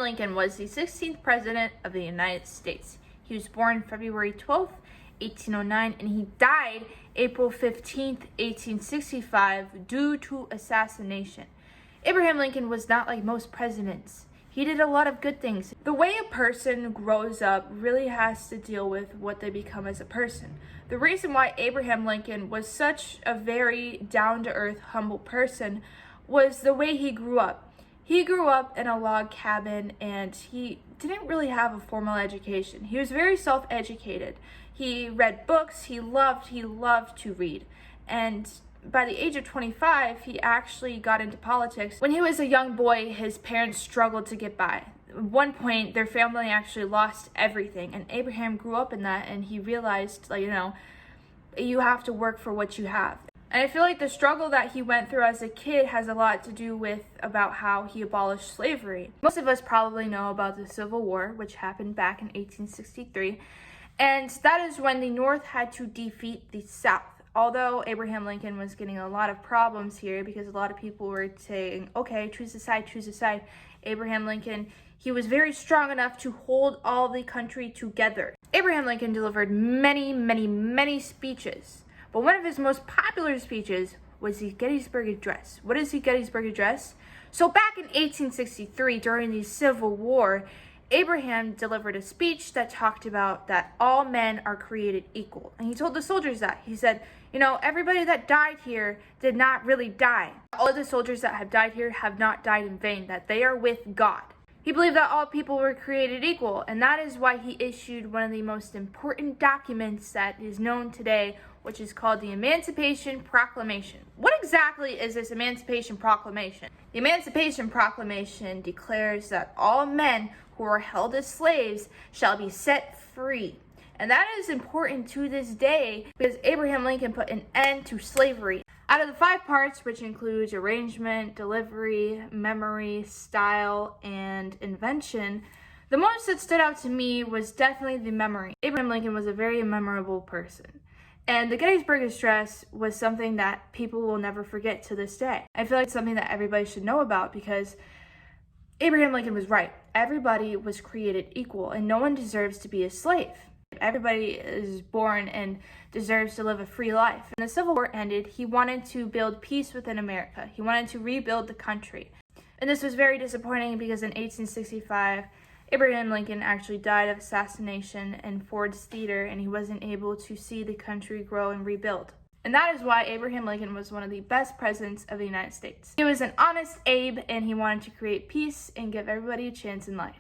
Lincoln was the 16th President of the United States. He was born February 12th, 1809, and he died April 15th, 1865, due to assassination. Abraham Lincoln was not like most presidents. He did a lot of good things. The way a person grows up really has to deal with what they become as a person. The reason why Abraham Lincoln was such a very down-to-earth, humble person was the way he grew up. He grew up in a log cabin and he didn't really have a formal education. He was very self-educated. He read books, he loved to read. And by the age of 25, he actually got into politics. When he was a young boy, his parents struggled to get by. At one point, their family actually lost everything, and Abraham grew up in that, and he realized, you have to work for what you have. And I feel like the struggle that he went through as a kid has a lot to do with about how he abolished slavery. Most of us probably know about the Civil War, which happened back in 1863, and that is when the North had to defeat the South. Although Abraham Lincoln was getting a lot of problems here because a lot of people were saying, okay, choose a side. Abraham Lincoln, he was very strong enough to hold all the country together. Abraham Lincoln delivered many speeches, but one of his most popular speeches was the Gettysburg Address. What is the Gettysburg Address? So back in 1863, during the Civil War, Abraham delivered a speech that talked about that all men are created equal. And he told the soldiers that. He said, everybody that died here did not really die. All of the soldiers that have died here have not died in vain, that they are with God. He believed that all people were created equal, and that is why he issued one of the most important documents that is known today, which is called the Emancipation Proclamation. What exactly is this Emancipation Proclamation? The Emancipation Proclamation declares that all men who are held as slaves shall be set free. And that is important to this day because Abraham Lincoln put an end to slavery. Out of the 5 parts, which includes arrangement, delivery, memory, style, and invention, the most that stood out to me was definitely the memory. Abraham Lincoln was a very memorable person. And the Gettysburg Address was something that people will never forget to this day. I feel like it's something that everybody should know about because Abraham Lincoln was right. Everybody was created equal and no one deserves to be a slave. Everybody is born and deserves to live a free life. When the Civil War ended, he wanted to build peace within America. He wanted to rebuild the country. And this was very disappointing because in 1865, Abraham Lincoln actually died of assassination in Ford's Theater and he wasn't able to see the country grow and rebuild. And that is why Abraham Lincoln was one of the best presidents of the United States. He was an honest Abe and he wanted to create peace and give everybody a chance in life.